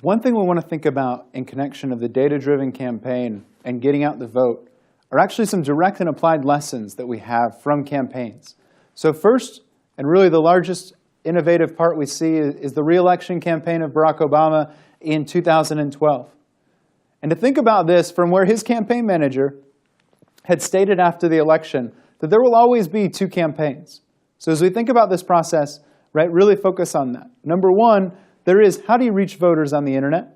One thing we want to think about in connection of the data-driven campaign and getting out the vote are actually some direct and applied lessons that we have from campaigns. So first, and really the largest innovative part we see is the re-election campaign of Barack Obama in 2012. And to think about this from where his campaign manager had stated after the election that there will always be two campaigns. So as we think about this process, right, really focus on that. Number one, there is how do you reach voters on the internet?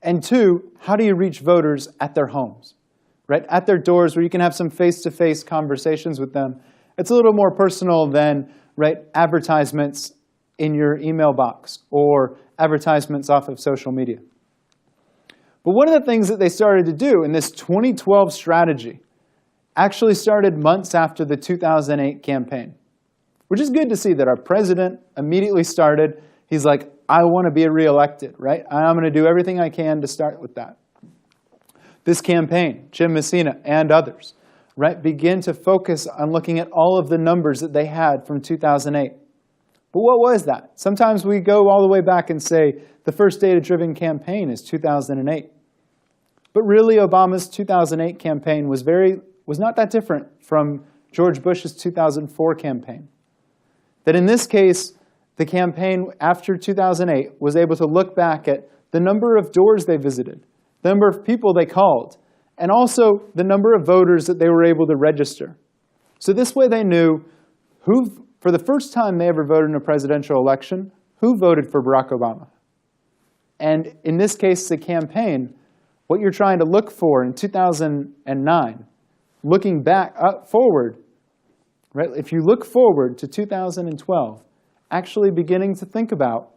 And two, how do you reach voters at their homes, right? At their doors where you can have some face-to-face conversations with them. It's a little more personal than, right, advertisements in your email box or advertisements off of social media. But one of the things that they started to do in this 2012 strategy actually started months after the 2008 campaign, which is good to see that our president immediately started. He's like, I want to be reelected, right? I'm going to do everything I can to start with that. This campaign, Jim Messina and others, right, begin to focus on looking at all of the numbers that they had from 2008. But what was that? Sometimes we go all the way back and say the first data-driven campaign is 2008. But really, Obama's 2008 campaign was not that different from George Bush's 2004 campaign. That in this case, the campaign after 2008 was able to look back at the number of doors they visited, the number of people they called, and also the number of voters that they were able to register. So this way they knew who, for the first time they ever voted in a presidential election, who voted for Barack Obama. And in this case, the campaign, what you're trying to look for in 2009, looking back forward, right? If you look forward to 2012, actually beginning to think about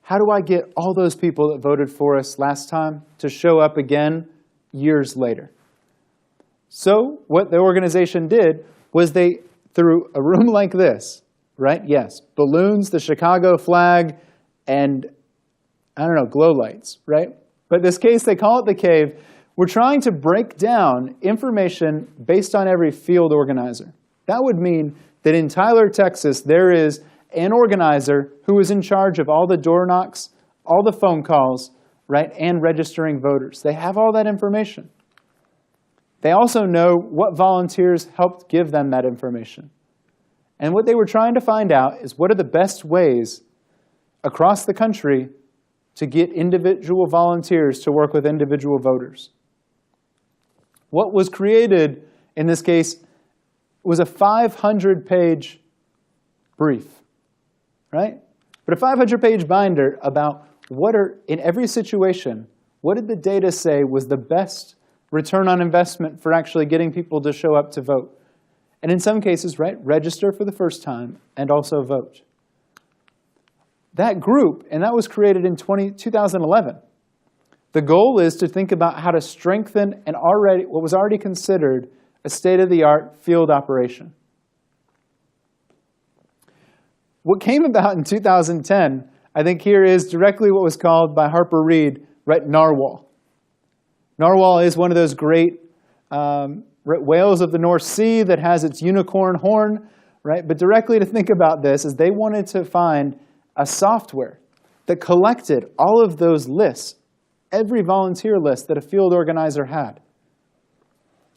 how do I get all those people that voted for us last time to show up again years later? So what the organization did was they, through a room like this, right? Yes, balloons, the Chicago flag, and I don't know, glow lights, right? But in this case, they call it the cave. We're trying to break down information based on every field organizer. That would mean that in Tyler, Texas, there is an organizer who is in charge of all the door knocks, all the phone calls, right, and registering voters. They have all that information. They also know what volunteers helped give them that information. And what they were trying to find out is what are the best ways across the country to get individual volunteers to work with individual voters. What was created in this case was a 500-page brief, right? But a 500-page binder about what are, in every situation, what did the data say was the best return on investment for actually getting people to show up to vote? And in some cases, right, register for the first time and also vote. That group, and that was created in 2011. The goal is to think about how to strengthen what was already considered a state-of-the-art field operation. What came about in 2010, I think here is directly what was called by Harper Reed, right, narwhal. Narwhal is one of those great whales of the North Sea that has its unicorn horn, right? But directly to think about this is they wanted to find a software that collected all of those lists, every volunteer list that a field organizer had,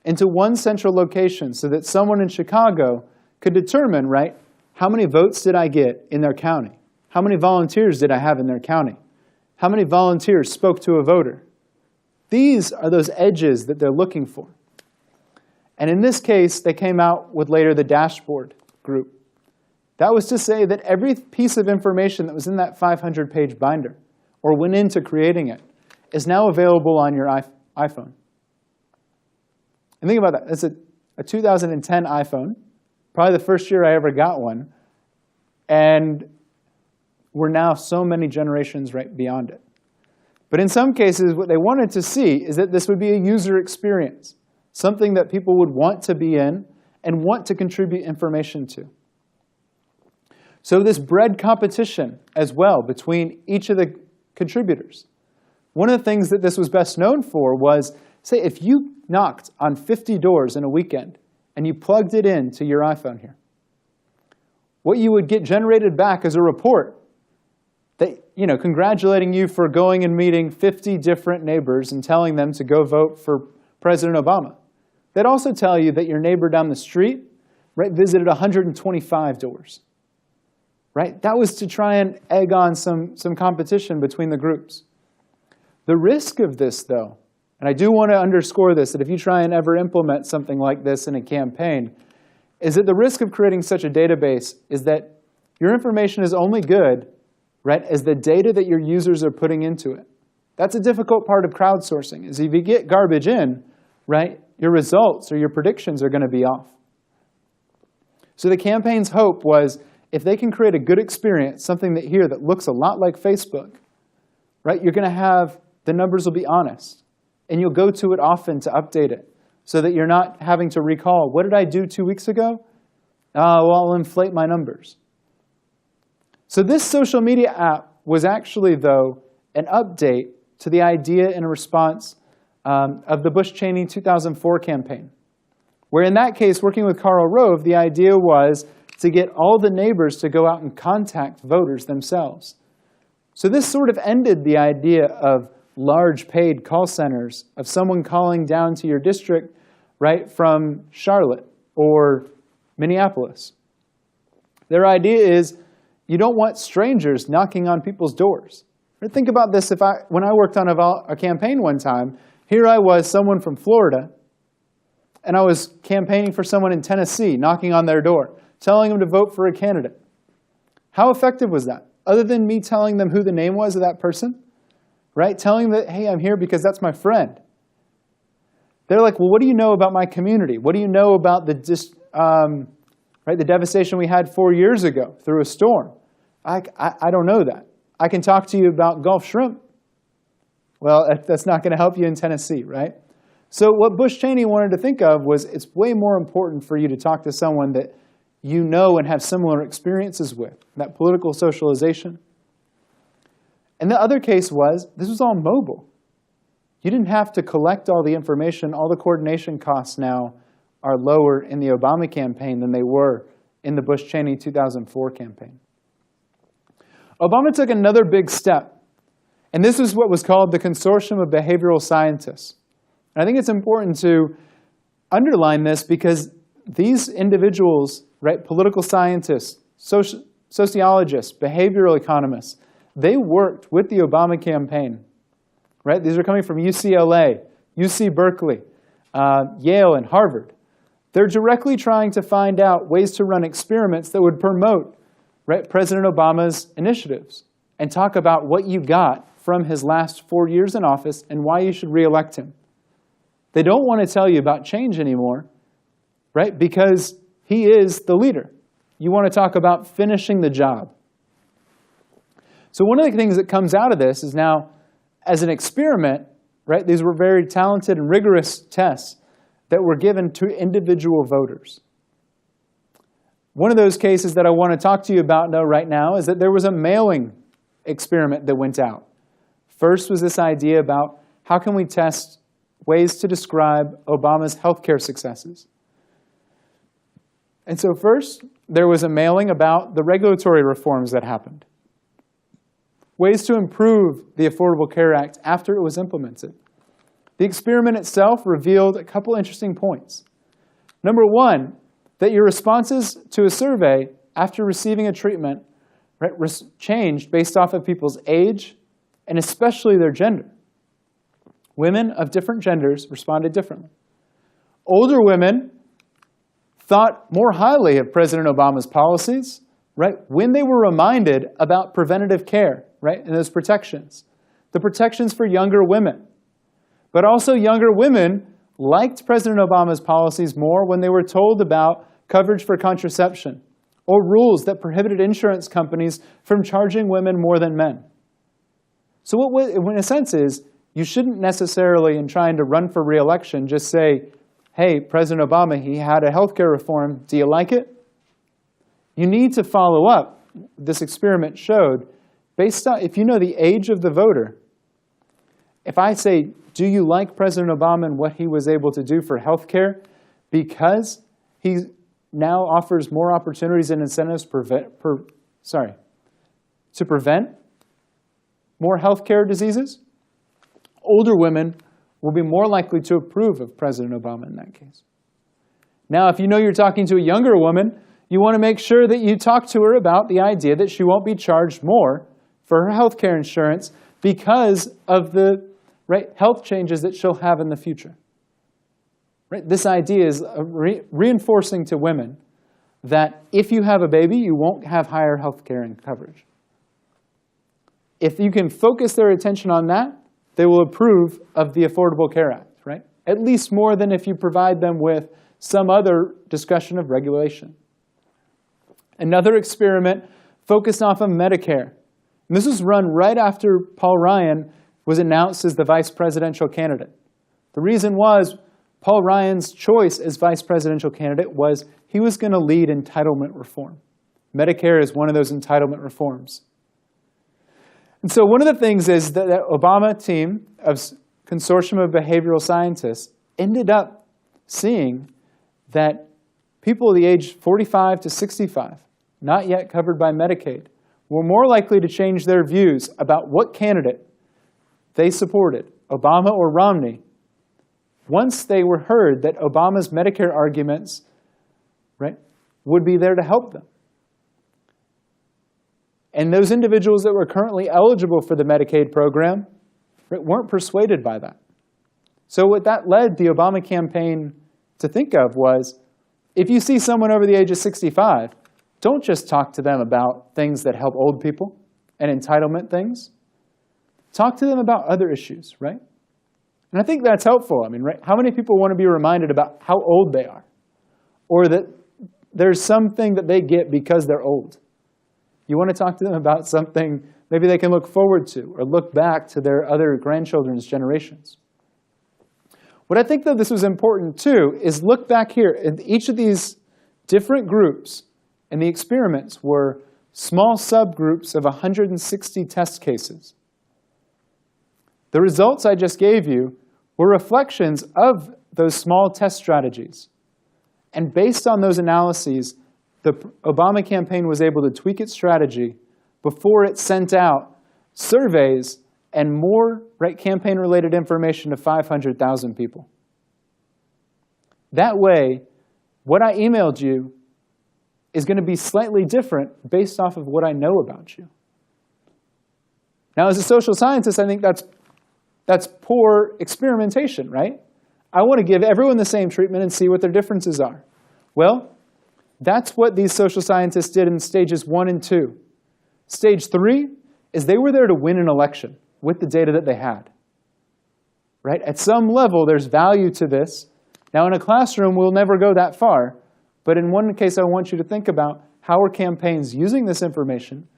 into one central location so that someone in Chicago could determine, right, how many votes did I get in their county? How many volunteers did I have in their county? How many volunteers spoke to a voter? These are those edges that they're looking for. And in this case, they came out with later the dashboard group. That was to say that every piece of information that was in that 500-page binder or went into creating it is now available on your iPhone. And think about that. That's a 2010 iPhone, probably the first year I ever got one. And we're now so many generations right beyond it. But in some cases, what they wanted to see is that this would be a user experience, something that people would want to be in and want to contribute information to. So this bred competition as well between each of the contributors. One of the things that this was best known for was, say, if you knocked on 50 doors in a weekend and you plugged it into your iPhone here, what you would get generated back as a report congratulating you for going and meeting 50 different neighbors and telling them to go vote for President Obama. They'd also tell you that your neighbor down the street, right, visited 125 doors. Right? That was to try and egg on some competition between the groups. The risk of this, though, and I do want to underscore this, that if you try and ever implement something like this in a campaign, is that the risk of creating such a database is that your information is only good, right, as the data that your users are putting into it. That's a difficult part of crowdsourcing, is if you get garbage in, right, your results or your predictions are going to be off. So the campaign's hope was, if they can create a good experience, something that looks a lot like Facebook, right, you're going to have, the numbers will be honest. And you'll go to it often to update it so that you're not having to recall, what did I do 2 weeks ago? Well, I'll inflate my numbers. So this social media app was actually, though, an update to the idea and a response of the Bush-Cheney 2004 campaign, where in that case, working with Karl Rove, the idea was to get all the neighbors to go out and contact voters themselves. So this sort of ended the idea of large paid call centers, of someone calling down to your district, right, from Charlotte or Minneapolis. Their idea is you don't want strangers knocking on people's doors. Think about this, when I worked on a campaign one time, here I was, someone from Florida, and I was campaigning for someone in Tennessee, knocking on their door, telling them to vote for a candidate. How effective was that? Other than me telling them who the name was of that person, right? Telling them that, hey, I'm here because that's my friend. They're like, well, what do you know about my community? What do you know about the devastation we had 4 years ago through a storm? I don't know that. I can talk to you about Gulf shrimp. Well, that's not going to help you in Tennessee, right? So what Bush-Cheney wanted to think of was, it's way more important for you to talk to someone that you know and have similar experiences with, that political socialization. And the other case was, this was all mobile. You didn't have to collect all the information. All the coordination costs now are lower in the Obama campaign than they were in the Bush-Cheney 2004 campaign. Obama took another big step, and this is what was called the Consortium of Behavioral Scientists. And I think it's important to underline this because these individuals, right, political scientists, sociologists, behavioral economists, they worked with the Obama campaign, right? These are coming from UCLA, UC Berkeley, Yale, and Harvard. They're directly trying to find out ways to run experiments that would promote, right, President Obama's initiatives and talk about what you got from his last 4 years in office and why you should re-elect him. They don't want to tell you about change anymore, right, because he is the leader. You want to talk about finishing the job. So one of the things that comes out of this is now, as an experiment, right, these were very talented and rigorous tests that were given to individual voters. One of those cases that I want to talk to you about, though, right now is that there was a mailing experiment that went out. First was this idea about how can we test ways to describe Obama's healthcare successes. And so first, there was a mailing about the regulatory reforms that happened. Ways to improve the Affordable Care Act after it was implemented. The experiment itself revealed a couple interesting points. Number one, that your responses to a survey after receiving a treatment, right, changed based off of people's age and especially their gender. Women of different genders responded differently. Older women thought more highly of President Obama's policies, right, when they were reminded about preventative care, right, and those protections. The protections for younger women. But also younger women liked President Obama's policies more when they were told about coverage for contraception or rules that prohibited insurance companies from charging women more than men. So what in a sense is, you shouldn't necessarily, in trying to run for re-election, just say, hey, President Obama, he had a healthcare reform. Do you like it? You need to follow up. This experiment showed, based on, if you know the age of the voter, if I say, do you like President Obama and what he was able to do for healthcare because he now offers more opportunities and incentives to prevent more healthcare diseases, older women will be more likely to approve of President Obama in that case. Now, if you know you're talking to a younger woman, you want to make sure that you talk to her about the idea that she won't be charged more for her health care insurance because of the health changes that she'll have in the future. This idea is reinforcing to women that if you have a baby, you won't have higher health care coverage. If you can focus their attention on that, they will approve of the Affordable Care Act, right? At least more than if you provide them with some other discussion of regulation. Another experiment focused off of Medicare. And this was run right after Paul Ryan was announced as the vice presidential candidate. The reason was Paul Ryan's choice as vice presidential candidate was he was going to lead entitlement reform. Medicare is one of those entitlement reforms. And so one of the things is that the Obama team of consortium of behavioral scientists ended up seeing that people of the age 45 to 65, not yet covered by Medicaid, were more likely to change their views about what candidate they supported, Obama or Romney, once they were heard that Obama's Medicare arguments would be there to help them. And those individuals that were currently eligible for the Medicaid program weren't persuaded by that. So what that led the Obama campaign to think of was, if you see someone over the age of 65, don't just talk to them about things that help old people and entitlement things. Talk to them about other issues, right? And I think that's helpful. I mean, how many people want to be reminded about how old they are? Or that there's something that they get because they're old. You want to talk to them about something maybe they can look forward to or look back to their other grandchildren's generations. What I think that this was important too is look back here. In each of these different groups and the experiments were small subgroups of 160 test cases. The results I just gave you were reflections of those small test strategies. And based on those analyses, the Obama campaign was able to tweak its strategy before it sent out surveys and more campaign-related information to 500,000 people. That way, what I emailed you is going to be slightly different based off of what I know about you. Now, as a social scientist, I think that's poor experimentation, right? I want to give everyone the same treatment and see what their differences are. Well, that's what these social scientists did in stages 1 and 2. Stage 3 is they were there to win an election with the data that they had. Right? At some level, there's value to this. Now, in a classroom, we'll never go that far. But in one case, I want you to think about how are campaigns using this information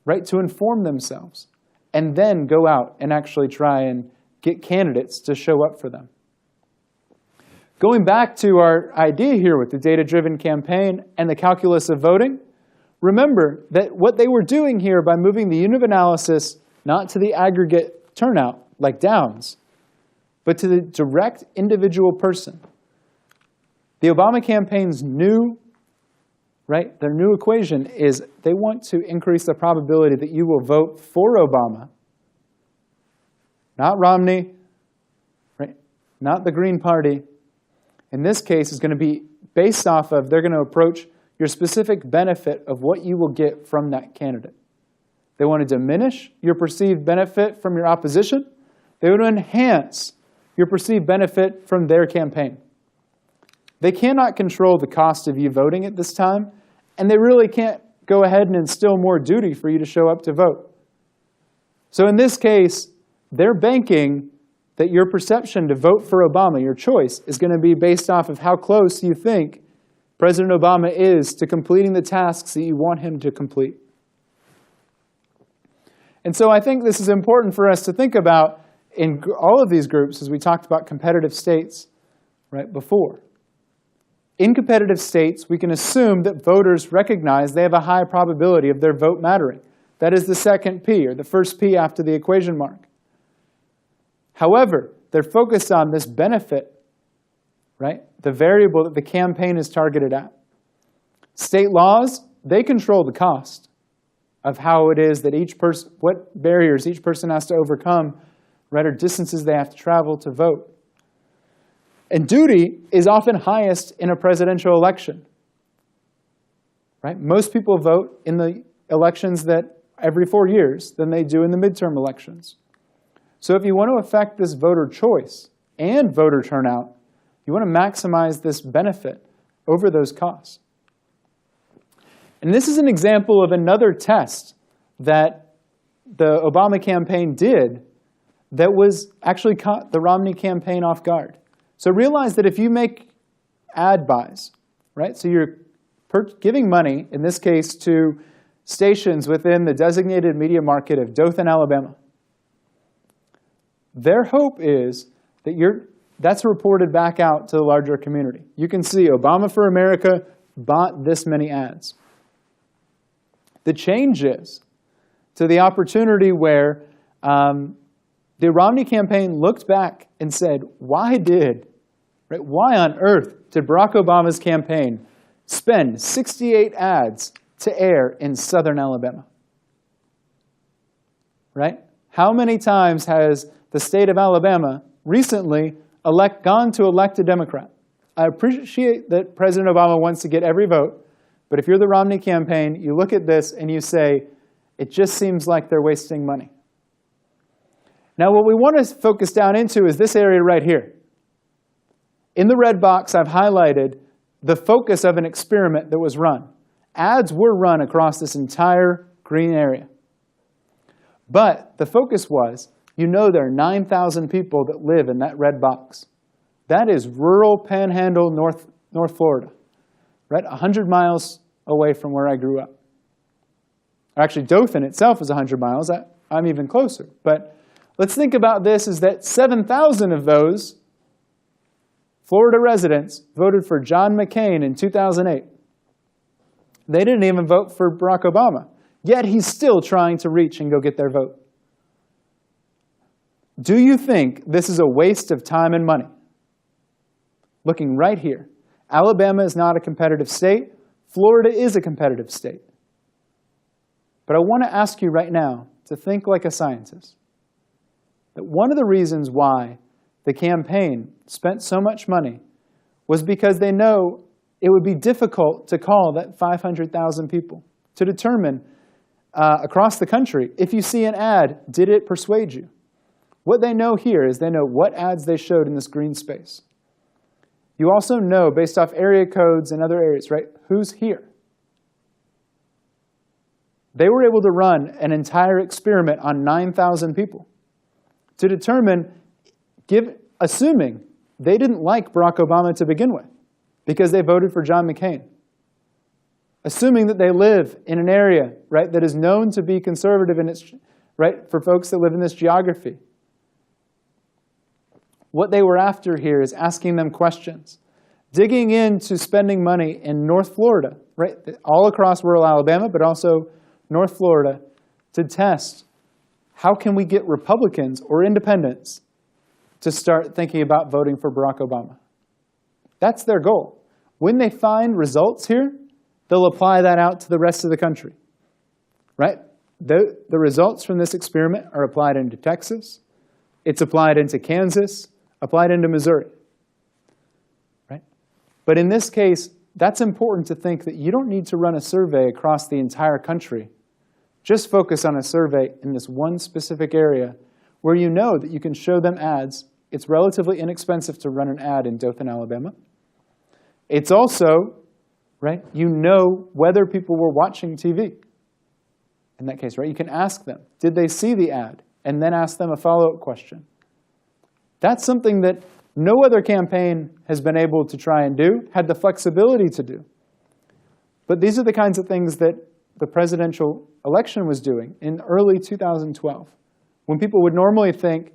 to inform themselves and then go out and actually try and get candidates to show up for them. Going back to our idea here with the data-driven campaign and the calculus of voting, remember that what they were doing here by moving the unit of analysis not to the aggregate turnout like Downs, but to the direct individual person. The Obama campaign's their new equation is they want to increase the probability that you will vote for Obama, not Romney, not the Green Party. In this case, is going to be based off of, they're going to approach your specific benefit of what you will get from that candidate. They want to diminish your perceived benefit from your opposition. They want to enhance your perceived benefit from their campaign. They cannot control the cost of you voting at this time, and they really can't go ahead and instill more duty for you to show up to vote. So in this case, they're banking that your perception to vote for Obama, your choice, is going to be based off of how close you think President Obama is to completing the tasks that you want him to complete. And so I think this is important for us to think about in all of these groups as we talked about competitive states before. In competitive states, we can assume that voters recognize they have a high probability of their vote mattering. That is the second P, or the first P after the equation mark. However, they're focused on this benefit, the variable that the campaign is targeted at. State laws, they control the cost. of how it is that each person, what barriers each person has to overcome, right, or distances they have to travel to vote. And duty is often highest in a presidential election. Right? Most people vote in the elections that every 4 years than they do in the midterm elections. So if you want to affect this voter choice and voter turnout, you want to maximize this benefit over those costs. And this is an example of another test that the Obama campaign did that was actually caught the Romney campaign off guard. So realize that if you make ad buys, right? So you're giving money, in this case, to stations within the designated media market of Dothan, Alabama. Their hope is that that's reported back out to the larger community. You can see Obama for America bought this many ads. The change is to the opportunity where the Romney campaign looked back and said, why on earth did Barack Obama's campaign spend 68 ads to air in southern Alabama? Right? How many times has the state of Alabama recently gone to elect a Democrat? I appreciate that President Obama wants to get every vote, but if you're the Romney campaign, you look at this and you say, it just seems like they're wasting money. Now, what we want to focus down into is this area right here. In the red box, I've highlighted the focus of an experiment that was run. Ads were run across this entire green area. But the focus was, there are 9,000 people that live in that red box. That is rural Panhandle, North Florida, right? 100 miles away from where I grew up. Actually, Dothan itself is 100 miles. I'm even closer. But let's think about this is that 7,000 of those Florida residents voted for John McCain in 2008. They didn't even vote for Barack Obama, yet he's still trying to reach and go get their vote. Do you think this is a waste of time and money? Looking right here, Alabama is not a competitive state. Florida is a competitive state. But I want to ask you right now to think like a scientist. That one of the reasons why the campaign spent so much money was because they know it would be difficult to call that 500,000 people to determine across the country, if you see an ad, did it persuade you? What they know here is they know what ads they showed in this green space. You also know, based off area codes and other areas, right, who's here. They were able to run an entire experiment on 9,000 people to determine, assuming they didn't like Barack Obama to begin with because they voted for John McCain. Assuming that they live in an area, right, that is known to be conservative in its, right, for folks that live in this geography. What they were after here is asking them questions, digging into spending money in North Florida, right, all across rural Alabama, but also North Florida, to test how can we get Republicans or independents to start thinking about voting for Barack Obama. That's their goal. When they find results here, they'll apply that out to the rest of the country, right? The results from this experiment are applied into Texas. It's applied into Kansas, applied into Missouri, right? But in this case, that's important to think that you don't need to run a survey across the entire country. Just focus on a survey in this one specific area where you know that you can show them ads. It's relatively inexpensive to run an ad in Dothan, Alabama. It's also, right, you know whether people were watching TV. In that case, right, you can ask them, did they see the ad? And then ask them a follow-up question. That's something that no other campaign has been able to try and do, had the flexibility to do. But these are the kinds of things that the presidential election was doing in early 2012, when people would normally think,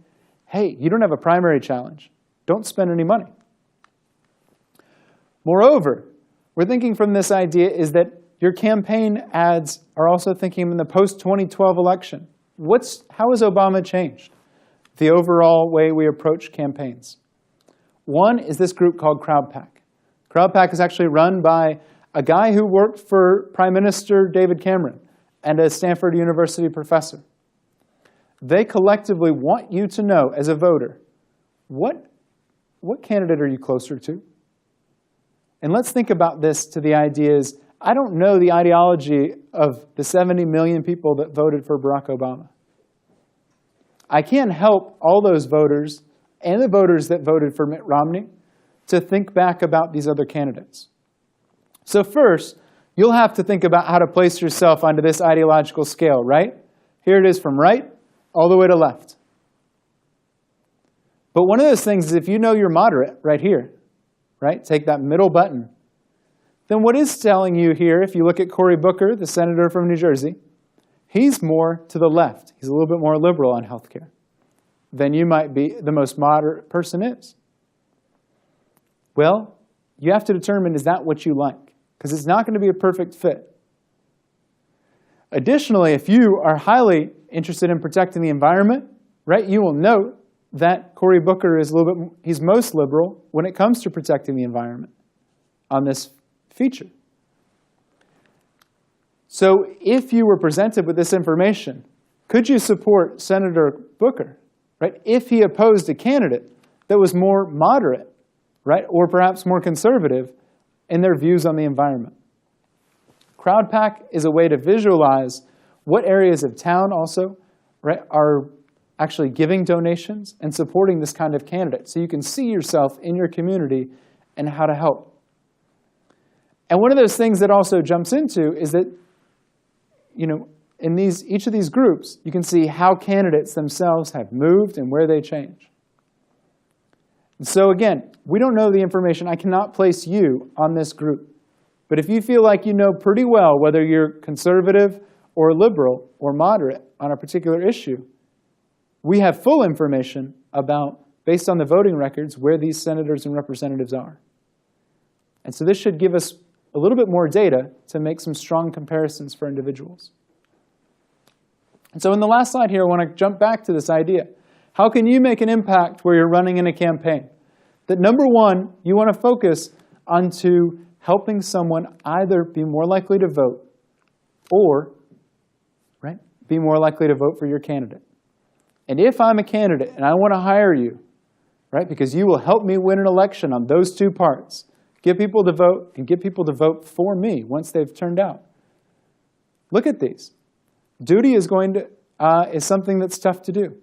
hey, you don't have a primary challenge. Don't spend any money. Moreover, we're thinking from this idea is that your campaign ads are also thinking in the post-2012 election. How has Obama changed the overall way we approach campaigns? One is this group called CrowdPack. CrowdPack is actually run by a guy who worked for Prime Minister David Cameron and a Stanford University professor. They collectively want you to know, as a voter, what candidate are you closer to? And let's think about this to the ideas, I don't know the ideology of the 70 million people that voted for Barack Obama. I can't help all those voters and the voters that voted for Mitt Romney to think back about these other candidates. So first, you'll have to think about how to place yourself onto this ideological scale, right? Here it is from right all the way to left. But one of those things is if you know you're moderate right here, right? Take that middle button. Then what is telling you here, if you look at Cory Booker, the senator from New Jersey, he's more to the left. He's a little bit more liberal on health care than you might be, the most moderate person is. Well, you have to determine, is that what you like? Because it's not going to be a perfect fit. Additionally, if you are highly interested in protecting the environment, right, you will note that Cory Booker is a little bit, he's most liberal when it comes to protecting the environment on this feature. So if you were presented with this information, could you support Senator Booker, right, if he opposed a candidate that was more moderate, right, or perhaps more conservative in their views on the environment? CrowdPack is a way to visualize what areas of town also, right, are actually giving donations and supporting this kind of candidate, so you can see yourself in your community and how to help. And one of those things that also jumps into is that, you know, in each of these groups, you can see how candidates themselves have moved and where they change. And so again, we don't know the information. I cannot place you on this group. But if you feel like you know pretty well whether you're conservative or liberal or moderate on a particular issue, we have full information about, based on the voting records, where these senators and representatives are. And so this should give us a little bit more data to make some strong comparisons for individuals. And so in the last slide here, I want to jump back to this idea. How can you make an impact where you're running in a campaign? That number one, you want to focus onto helping someone either be more likely to vote or, right, be more likely to vote for your candidate. And if I'm a candidate and I want to hire you, right, because you will help me win an election on those two parts, get people to vote and get people to vote for me once they've turned out. Look at these. Duty is is something that's tough to do.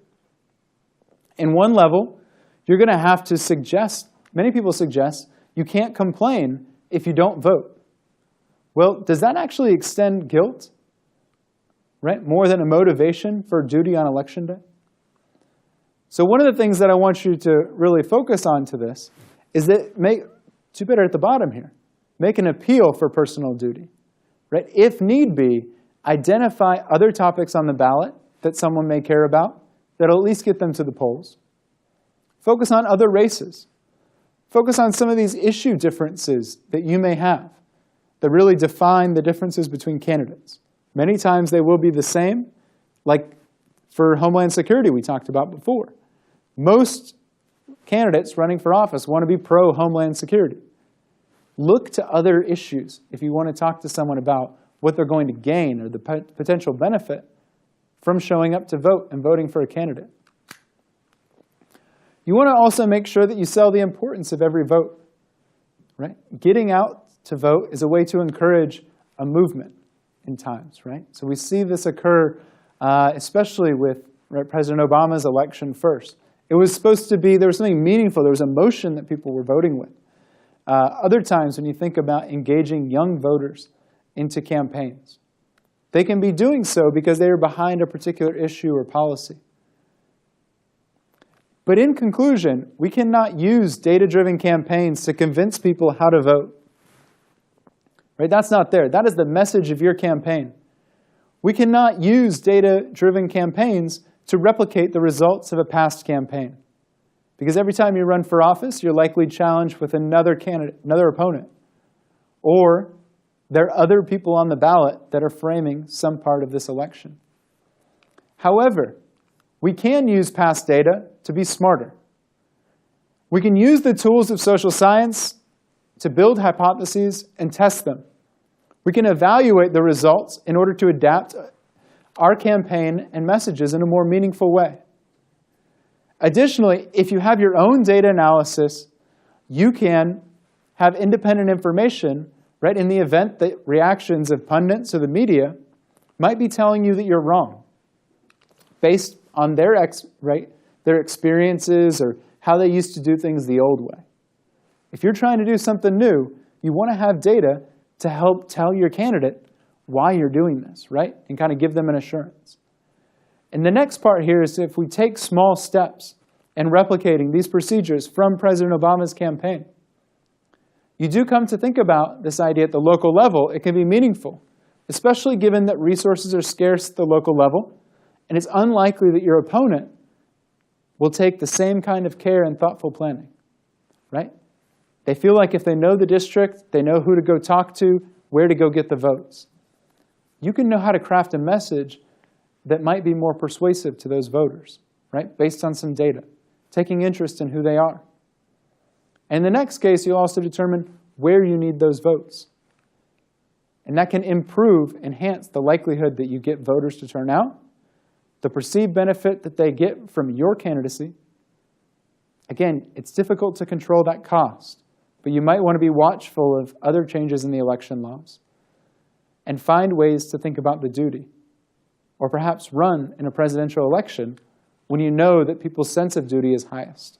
In one level, you're going to have to suggest, many people suggest, you can't complain if you don't vote. Well, does that actually extend guilt, right, more than a motivation for duty on election day? So one of the things that I want you to really focus on to this is that two better at the bottom here, make an appeal for personal duty, right? If need be, identify other topics on the ballot that someone may care about that'll at least get them to the polls. Focus on other races. Focus on some of these issue differences that you may have that really define the differences between candidates. Many times they will be the same, like for Homeland Security we talked about before. Most candidates running for office want to be pro-Homeland Security. Look to other issues if you want to talk to someone about what they're going to gain or the potential benefit from showing up to vote and voting for a candidate. You want to also make sure that you sell the importance of every vote, right? Getting out to vote is a way to encourage a movement in times, right? So we see this occur, especially with President Obama's election first. It was supposed to be, there was something meaningful, there was emotion that people were voting with. Other times when you think about engaging young voters into campaigns, they can be doing so because they are behind a particular issue or policy. But in conclusion, we cannot use data-driven campaigns to convince people how to vote. Right? That's not there. That is the message of your campaign. We cannot use data-driven campaigns to replicate the results of a past campaign. Because every time you run for office, you're likely challenged with another candidate, another opponent. Or there are other people on the ballot that are framing some part of this election. However, we can use past data to be smarter. We can use the tools of social science to build hypotheses and test them. We can evaluate the results in order to adapt our campaign and messages in a more meaningful way. Additionally, if you have your own data analysis, you can have independent information, right, in the event that reactions of pundits or the media might be telling you that you're wrong based on their experiences or how they used to do things the old way. If you're trying to do something new, you want to have data to help tell your candidate why you're doing this, right? And kind of give them an assurance. And the next part here is if we take small steps in replicating these procedures from President Obama's campaign, you do come to think about this idea at the local level. It can be meaningful, especially given that resources are scarce at the local level, and it's unlikely that your opponent will take the same kind of care and thoughtful planning, right? They feel like if they know the district, they know who to go talk to, where to go get the votes. You can know how to craft a message that might be more persuasive to those voters, right? Based on some data, taking interest in who they are. And in the next case, you'll also determine where you need those votes. And that can enhance the likelihood that you get voters to turn out, the perceived benefit that they get from your candidacy. Again, it's difficult to control that cost, but you might want to be watchful of other changes in the election laws and find ways to think about the duty, or perhaps run in a presidential election when you know that people's sense of duty is highest.